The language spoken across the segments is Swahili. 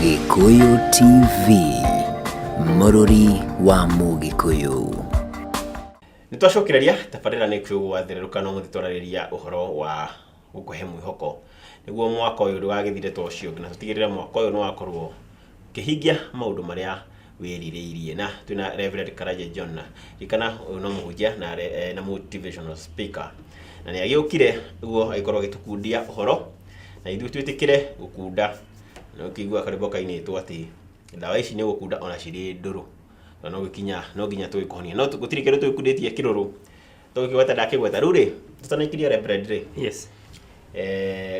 Gikuyu TV, Mũrũri wa Mũgĩkũyũ. Nitwacokereria tabarĩra nĩ kwĩgwathĩrĩruka no mũthitwarĩria ũhoro wa gũkũhe mwĩhoko nĩguo mwaka ũyũ wagĩthire tocio na tũtigĩrĩre mwaka ũyũ nĩ wakorwo kĩhingia maũndũ marĩa wĩrirĩirie na twĩna Reverend Karaja John ikana no mũhunjia na motivational speaker na nĩ agĩũkire nĩguo agĩkorwo agĩtukundia ũhoro na ithuĩ twĩtĩkĩre gũkunda no kĩigua karĩbo kainĩtwo atĩ ndawa ici nĩ gũkunda ona cirĩ ndũrũ no gũkinya no nginya twĩkohonia no gũtirĩ kĩndũ twĩkundĩtie kĩrũrũ tũgĩgweta ndakĩgweta rĩu rĩ tũtanaikiria Reverend rĩ yes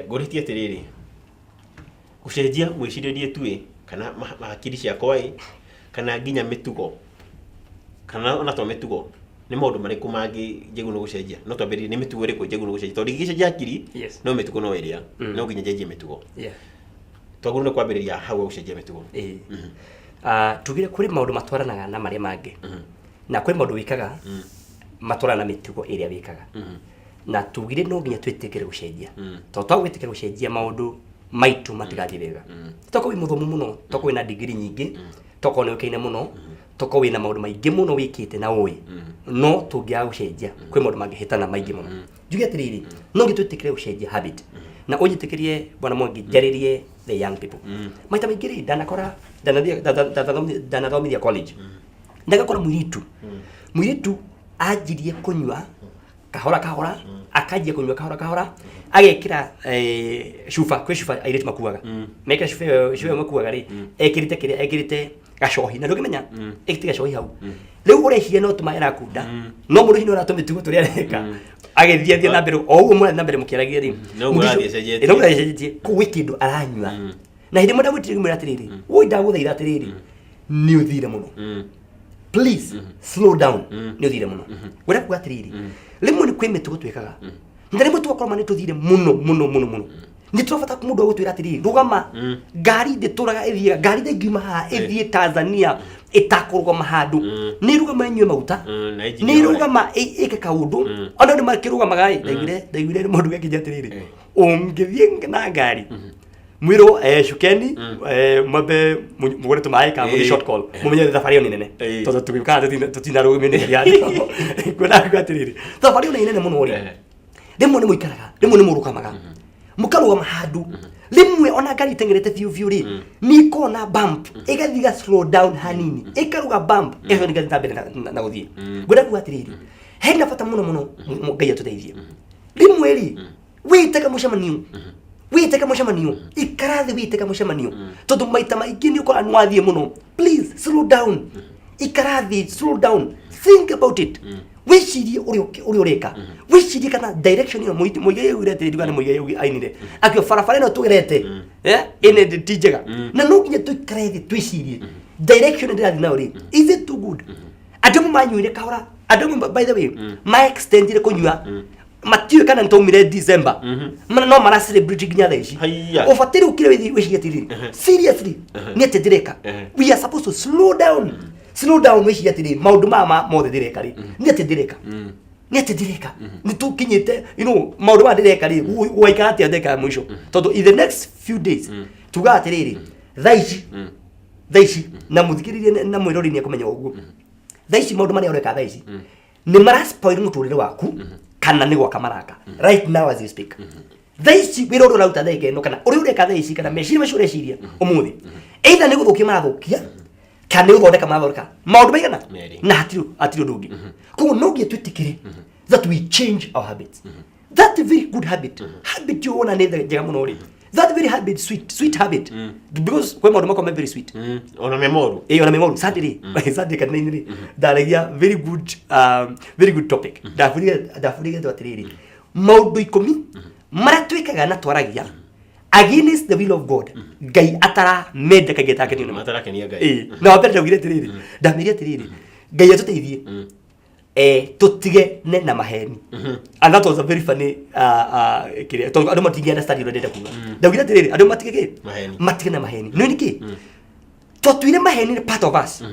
ngũrĩtie atĩrĩrĩ gũcenjia mwĩcirĩrie tu kana hakiri ciakwa kana nginya mĩtugo kana ona to mĩtugo nĩ maũndũ marĩkũ mangĩ njĩgũno gũcenjia no twambĩrĩrie nĩ mĩtugo ĩrĩkũ njĩgũno gũcenjia tondũ ingĩcenjia hakiri no mĩtugo no ĩrĩa no nginya njenjie mĩtugo twagũrũ nĩ kwambĩrĩria hau gũcenjia mĩtugo tugire kuri maũndũ matwaranaga na marĩa mangĩ na kwĩ maũndũ wikaga matwarana na mĩtugo ĩrĩa wikaga na tugire no nginya twĩtĩkĩre gũcenjia tondũ twagwĩtĩkĩra gũcenjia maũndũ maitũ matigathiĩ wega toko wĩ mũthomu mũno toko wĩ na degree nyingĩ toko nĩ ũkaine mũno toko wĩ na maũndũ maingĩ mũno wĩkĩte na ũĩ no tũngĩaga gũcenjia kwĩ maũndũ mangĩhĩtana maingĩ mũno njuge atĩrĩrĩ no nginya twĩtĩkĩre gũcenjia habit na ũnyitĩkĩrie bwana Mwangi njarĩrie the young people maita maingĩ rĩ ndanathomithia college ndagakora mũirĩtu anjirie kũnyua kahora akajia kunywa kahora agekira shufa kwĩ shufa airĩtu makuaga meka shufa makuaga rĩ ekirite gacohi na ndũkĩmenya ekirite gacohi hau rĩu ũreciria no tuma yarakunda no mũndũ hino aratũmĩtugo tũrĩa areka agĩthiĩ na mbere o ũguo mwana na mbere mũkĩaragia rĩ no mũrathiĩ kũwĩ kĩndũ aranyua na hĩndĩ mũndũ agwĩtire mwĩra atĩrĩrĩ woi ndagũthaitha atĩrĩrĩ nĩ ũthire mũno please slow down nĩ ũthire mũno gwĩra kuga atĩrĩrĩ rĩmwe nĩ kwĩ mĩtugo twĩkaga na rĩmwe twakorwo nĩ tũthire mũno nĩ tũrabata mũndũ agũtwĩra atĩrĩrĩ rũgama ngari ndĩtũraga ĩthiĩ ngari ndĩngiuma haha ĩthiĩ Tanzania ĩtakũrũgama handũ nĩ rũgama ĩnyue maguta nĩ rũgama ĩke kaũndũ ona nĩ makĩrũgamaga ndaiguire mũndũ gĩkinya atĩrĩrĩ ũngĩthiĩ na ngari mwiro shukeni mabe mugore tumaye ka muri short call mumenye thabarĩ yo nene tondũ tũgĩũka tũtina rũgĩmĩnĩ yandĩko kwenda gwatirĩrĩ thabarĩ yo nene mũno rĩ rĩmwe nĩ mũikaraga rĩmwe nĩ mũrũgamaga mũkarũgama handũ rĩmwe ona ngari itengerete biũ rĩ nĩ ikona bump ĩgathiga slow down hanini ĩkaruga bump ĩyo nĩ gathiĩ mbere na gũthiĩ ngwenda kuga atĩrĩrĩ hena bata mũno Ngai atũteithie rĩmwe rĩ wĩtega mũcemanio wĩtega mũcemanio ikarathi wĩtega mũcemanio tondũ maita maingĩ nĩ ũkora nĩ wathiĩ mũno please slow down ikarathi slow down think about it wĩcirie ũrĩa ũreka wĩcirie kana direction ĩno mũigai yugire atĩrĩ ndugane mũigai yugi ainire akĩo barabara ĩno tũgerete ĩnĩ ti njega na no nginya tũikare thĩ twĩcirie direction ndĩrathiĩ nayo rĩ is it too good andũ manyuire kahora andũ by the way ma extendire kũnyua matiwe kana ntomire December mana no mara celebrate ginya thaa ici ubatĩre ukire wĩcirie atĩrĩ seriously nĩ atĩrĩka we are supposed to slow down wĩcirie atĩrĩ maũndũ mama mothe ndĩreka rĩ nĩ atĩrĩka nĩ tũkinyĩte maũndũ ma ndĩreka rĩ waikara atĩa ndeka mũico tondũ in the next few days tuga atĩrĩrĩ thaa ici na mũthikĩrĩrie na mwĩrori nĩ akũmenya ũguo thaa ici maũndũ marĩa ũreka thaa ici nĩ mara spoil mũtũrĩre waku kana nĩ gwaka maraka right now as you speak thaa ici wĩra ũrĩa ũraruta thaa ĩno kana ũrĩa ũreka thaa ici kana meciria macio ũreciria ũmũthĩ either nĩ gũthũkia marathũkia kana nĩ ũthondeka marathondeka maũndũ maigana na hatirĩ ũndũ ũngĩ koguo no nginya twĩtĩkĩre that we change our habits that very good habit yona nĩ njega mũno rĩ that very habit sweet habit because kwĩ maũndũ makwa very sweet ona memoru ona memoru Sunday kana nĩ ndaragia very good topic ndafurige atĩrĩrĩ maũndũ 10 marĩa twĩkaga na twaragia against the will of God Ngai ataramende kageta kenino matarakenia Ngai na wapenda ugire atĩrĩrĩ ndamiria atĩrĩrĩ Ngai atũteithie tutige na maheni and that was a very funny kire to andũ matingienda study ũrĩa ndenda kuga ndaugira atĩrĩrĩ andũ matige na maheni nĩ niki twatuire maheni part of us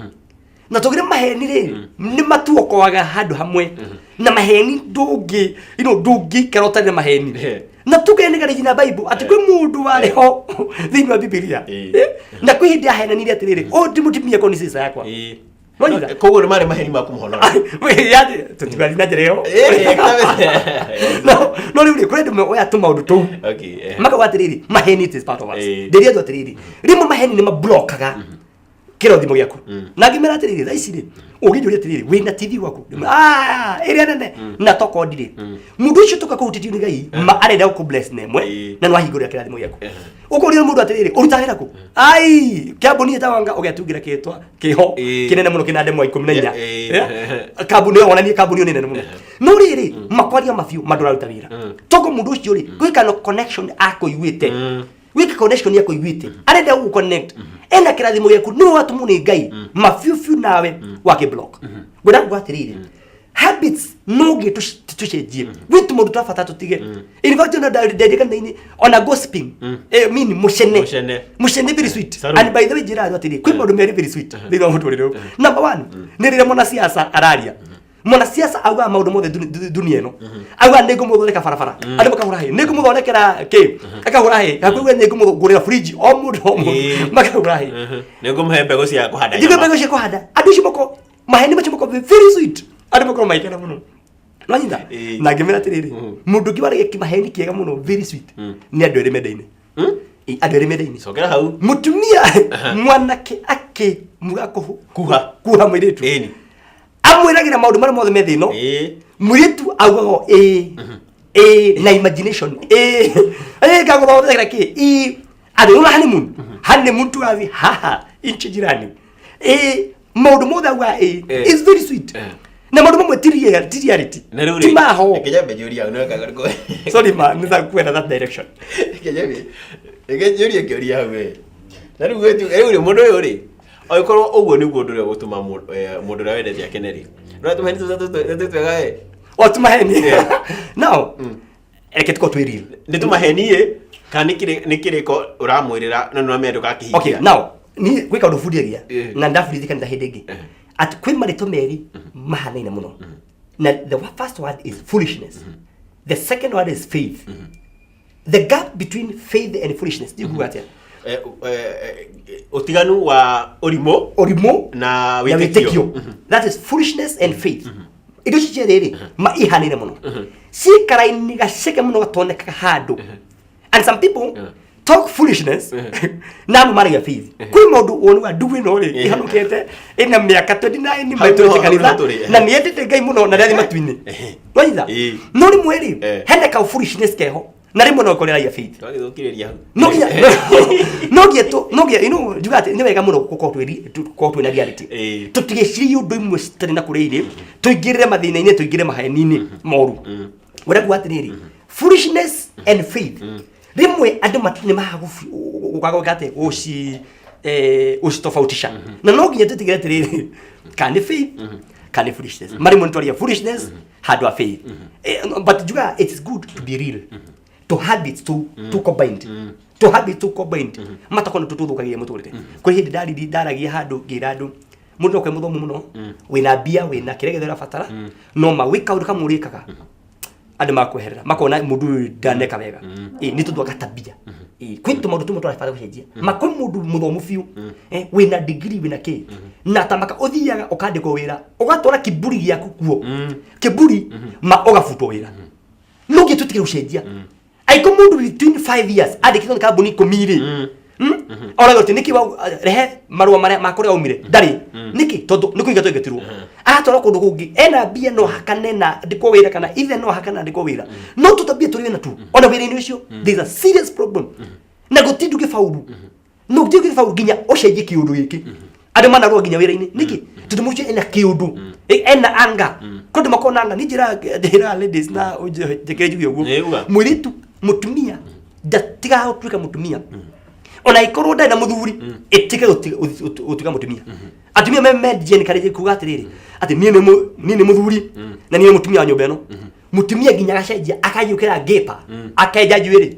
na tugire maheni rĩ nĩ matuokoaga handũ hamwe na maheni ndũngĩ karota na maheni na tukenegara jina Bible ati kwi mundu wari ho thini wa Biblia na kwi hindi ahenanire atiriri o ndi mutimia ko ni sisa yakwa koguo ni mari maheni ma kumuhonora yaani tutibali na jereo no riu kuri ndu oya tuma undu tu maka watiriri maheni is part of us ndiria tu atiriri rimo maheni ni mablockaga kirathimo giaku na ngimera atiriri thaici ri uginjuria atiriri wina TV waku area nene na toko ndiri mundu ucio tuka kuhutitio ni Ngai ma arenda ku bless nemwe na no ahingurira kirathimo giaku ukoria mundu atiriri urutagira ku kiambuni etawanga ugetungira kitwa kiho kinene muno kina ndemwa 14 kabuni onanie kabuni nene muno no riri makwaria mafiu maduraruta wira toko mundu ucio ri gwika no connection akoiguite wiki connection yako igwite arenda u connect ena kirathimo yaku no watu muni Ngai mafiu nawe wake block gwenda gwatirire habits no gitu tucenjie witu mundu twafata tutige in fact na dedika nini ona gossiping mini mushene very sweet and by the way jira atiri kwi mundu very sweet ndiro mundu rero number 1 nirire mona siasa araria mona siasa auga maundu mothe dunia ino auga nego muthondeka barabara andu makagura he nego muthondekera ke akagura he hakuwe nego muthondekera fridge o mundu makagura he nego muhembe go cia kuhanda nego muhembe go cia kuhanda andu cimoko maheni macimoko very sweet andu makoro maikena muno nanyinda na ngemera tiriri mundu kiwara kimaheni kiega muno very sweet ni andu eri medaine andu eri medaine sokera hau mutumia mwanake ake mugako kuha mwiretu amwiragira maundu mara mothe methino muritu augago na imagination gaguthothera ki adu na honeymoon tu avi haha inchi jirani maundu mothe auga is very sweet na maundu mamwe reality timaho kijambe juria unaweka sorry man nitha kwenda that direction kijambe juria we na riu wetu mundu yuri oikorwo uguo niguo nduria gutuma mundu ra wendete akeneri ratu heni twega otumaheni now eketuko twiril nitumahenie kana nikiriko uramwirira na no mendo kakihingia okay now ni gwika undu fundiria na ndafurithika nda hindingi at kwi marito meri mahanaine muno na the first word is foolishness the second word is faith the gap between faith and foolishness you go at utiganu wa orimo na witekio that is foolishness and faith ido cichere ma ihanine muno si karaini gaceke muno gatoneka handu and some people talk foolishness na mari ya faith kwi mundu wonu aduwe no ri ihanukete ina miaka 29 ni maitwe kanitha na nietete Ngai muno na ndathi matwini waiza no ri mweri hende ka foolishness keho na rimwe no korera ya faith twagithukireria nogia ino jugate ni wega muno ko twina reality tutigeciri undu imwe citari na kureire tuingirire mathina-ini tuingire maheni-ini moru wera gwatiriri foolishness and faith rimwe andu matini mahagufi ukagogate tofautisha na nogia tutigire tiriri can faith can foolishness mari montoria foolishness had faith but juga it is good to be real to habits to combined to habits to combined matakona tututhukagia muturite kuri hindi daragia handu giradu mundu kwa muthomu muno wina bia wina kiregethera fatara no ma wika uruka murikaga andu makweherera makona mundu daneka wega ni tuthuka tabia kwitu mundu tumu twafata kucenjia makwa mundu muthomu fiu wina degree wina ki na tamaka uthiaga ukandiko wira ugatwara kiburi giaku kuo kiburi ma ugafutwo wira no gitutikira ucenjia aiko mundu between 5 years adikitho ni kabuni komire ora gote niki wa rehe marua mare makore aumire ndari niki tondu nikuinga twegetirwo atora kundu kungi ena bia no hakane na ndiko wira kana ithe no hakana ndiko wira no tutabia turi na tu ona wira-ini ucio there is a serious problem na gotindu gifaulu no gotindu gifaulu ginya ocenjie kiundu giki andu manarua ginya wira-ini niki tutumucie ena kiundu ena anga kundu makona anga nijira ladies na jekeju yogu mwiritu mutumia datiga utuika mutumia ona ikorwo ndai na muthuri itike utuika mutumia atumia me jeni kare kugatiriri ati nie ni muthuri na nie mutumia wa nyumba eno mutumia ginya gacenjia akajukira gepa akaja juiri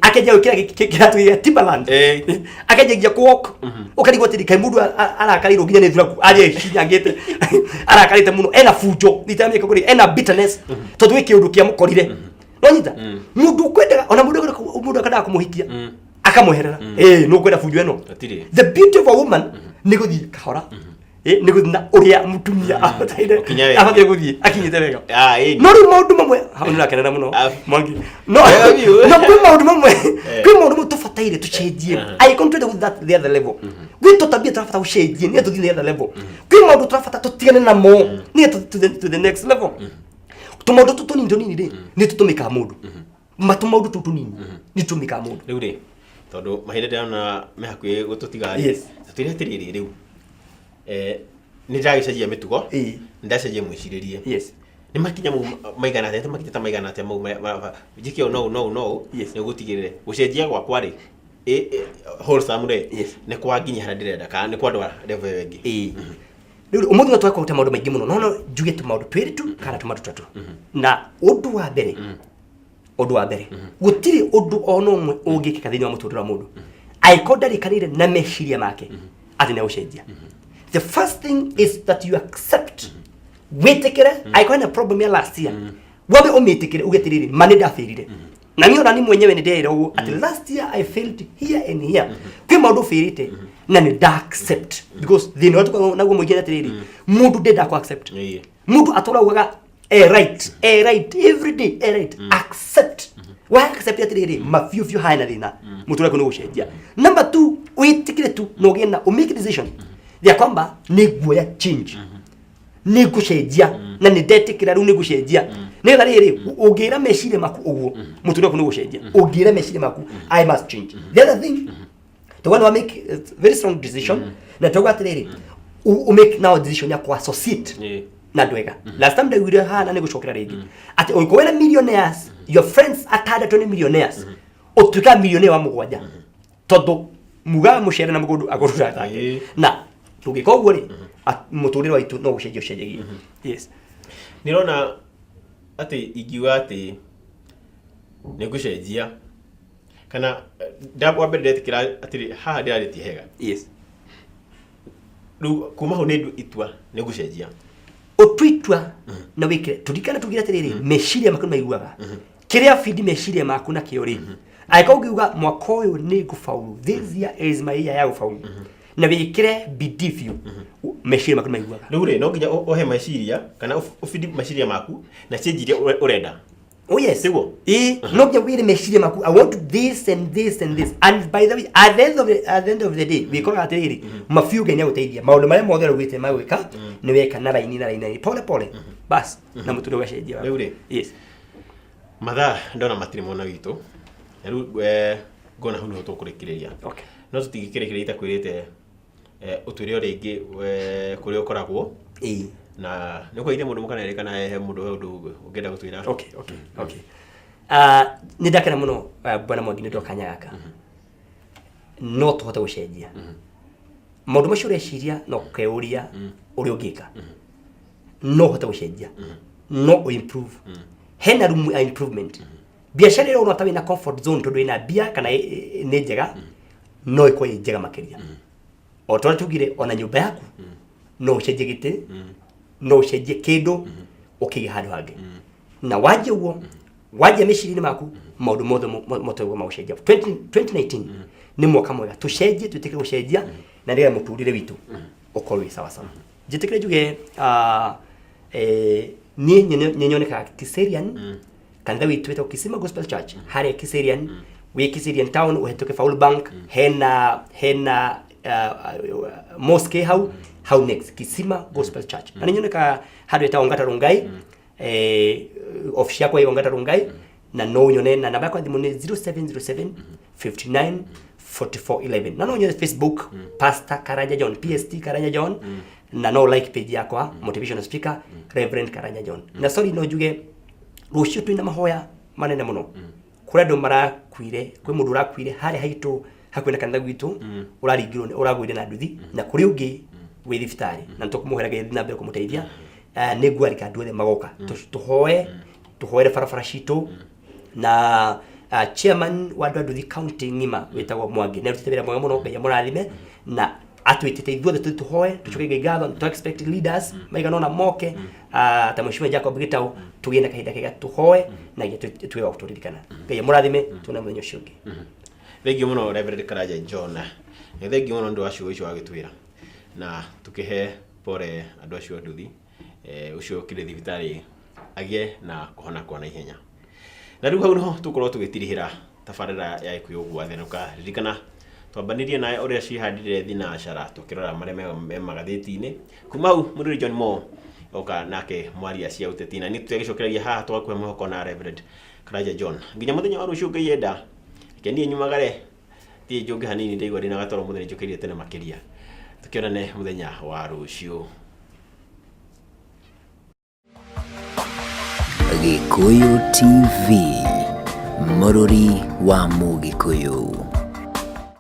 akaja ukira kiratu ya Timberland akaja kuok ukarigwa tiri kai mundu arakariro ginya ni thuraku aje hinyangite arakarite muno ena fujo nitamika kuri ena bitterness tondu iki undu kia mukorire nonyita mundu kwenda ona mundu akada kumuhikia akamuherera no kwenda fujo eno the beauty of a woman ni guthi kahora ni guthina uria mutumia ahataire guthi akinyite wega no ri maundu mamwe hauna kenera muno mwangi no kwi maundu mamwe kwi maundu mamwe tufataire tucenjie I control with that the other level we totabia turafata ucenjie ni tuthi the other level kwi maundu turafata tutigane namo ni to the next level tumaundu tutunini ri ni tutumika mundu matumaudu tutunini ni tutumika mundu riu ri tondu mahinda ndana me hakuye gututigari yes tutire tiriri riu ni ndagicenjia mitugo ndacenjia mwiciririe yes ni makinya maigana atete makita maigana atete mau jikio no ni gutigirire gucenjia gwakwa ri wholesome ri ni kwa nginya hara ndirenda ka ni kwa ndwara level wengi riu umuthi twaka kuruta maundu maingi muno no njuge tu maundu twiri tu kana tu maundu tatu na undu wa mbere gutiri undu ono umwe ungikika thiini wa muturira mundu aikodari kanire na meshiria make ati ne ucenjia. The first thing is that you accept wetekere aikona problem ya last year wabe umetekere ugetiriri manenda failure na mimi ona ni mwenyewe ni ndero ugu at last year I failed here and here kwa maundu failite na ni da accept because they not naguo mwingine atiriri mundu ndenda ku accept mundu atora ugaga right every day right accept why accept atiriri mafyu haina thina mutura kuno gucenjia. Number 2 wetikire tu no gena o make decision ya kwamba ni guoya change ni gucenjia na ni detikira ru ni gucenjia ni gariri ugira meshire maku uguo mutura kuno gucenjia ugira meshire maku I must change. The other thing the one who make a very strong decision na toga atiriri u make now decision ya ku associate na ndwega last time we were hana ni gucokera rigi ati ukwena millionaires your friends atada 20 millionaires otuka millionaire wa mugwanja todo muga muchere na mugundu agorura take na tugikogwo ri muturiro waitu no gucenjio cenjegi yes nirona ati igiwa ati ni gucenjia kana ndabwa mbere ndetikira ati ha ndirariti hega yes kuma ho ne itwa ni gucenjia otwitwa na wikire tudikana tugira tiriri meshiria makuna maiguaga kiria fidi meshiria makuna kiori aikaugiuga mwaka uyu ni gufaulu this year is my year ya gufaulu na wikire bidifio meshiria makuna maiguaga rure no nginya ohe meshiria kana ufidi meshiria maku na cenjirie urenda oh yes no nginya wire meshiria maku I want this and this and this and by the way at the end of the day we call atiriri mafiu genya uteithia maundu maria mothe rugite magwika ni weka na raini pole bas na mutu rugacenjia rure yes mathaa ndona matiri mona gitu riu ngona hau niho tukurikiria okay no tutigikirikiria itakwirite utuire ringi kuri ukoragwo na niko ire mundu mukana rekana he mundu undu ungenda gutwira okay ni ndakena muno bwana Mwangi ndo kanya gaka no tuhota gucenjia maundu macio ureciria no keuria uri ungika no hota gucenjia no improve hena room improvement biashara ile unataka ina comfort zone tondu ina bia kana ni njega no iko njega makiria otora tugire ona nyumba yaku no ucenjie gite no ucenjie kindu ukige handu hangi na waje uo waje meshirini maku maundu mothe motego maucenjia 2019 ni mwaka mwega tucenjie tutikire gucenjia na ndio muturire witu ukorwe sawa sawa jitikire juge ni nyoneka Kiserian kanitha witu wetwa Kisima Gospel Church hare Kiserian we Kiserian town uhetoke Faulu Bank hena mosque how next Kisima Gospel Church na nyoneka hadu eta Ongata Rongai ofisi yako Ongata Rongai na no nyone na namba yako ya thimu ni 0707 59 4411 na no nyone Facebook Pastor Karanja John PST Karanja John na no like page yakwa motivational speaker Reverend Karanja John na sorry no juge rucio twina mahoya manene muno kura ndo marakwire kwi mundu urakwire hari haitu hakwina kanitha gwitu uraringirwo uragwire na nduthi na kuri ungi wi thibitari na ntukumuheraga na mbere kumuteithia ni gwarika nduothe magoka tuhoere farafara citu na chairman wa nduthi county ngima wetagwo Mwangi na rutite wira mwega muno ngai amurathime na atwitite ithuothe tuhoe tucoke ngatho to expect leaders maigana ona moke ta mheshimiwa Jacob Gitau tugende kahinda kega tuhoe na tuwe wa kuturirikana ngai murathime tuna muthenya ucio ungi thengi muno Reverend Karanja John thengi muno ndu acio icio agitwira na tukihe pore andu acio nduthi ucio kire thibitari agie na kuhona kwa na ihenya na riu hau no tukorwo tugitirihira tabarira ya ikuyu gwatheruka ririkana twambanirie naye uria cihandire thinashara tukirora marĩa me magathĩti-inĩ kuma hau Mũrũri John Mo oka nake mwaria cia ũteti na nĩtũgĩcokeragia haha twakuhe mwĩhoko na Reverend Karanja John nginya mũthenya wa rũciũ Ngai enda kenie nyumagare tie njũngĩ hanini ndaigua ndĩna gatoro mũthenya njũkĩrire tene makĩria tukionane mũthenya wa rũciũ. Gĩkũyũ TV, Mũrũri wa Mũgĩkũyũ.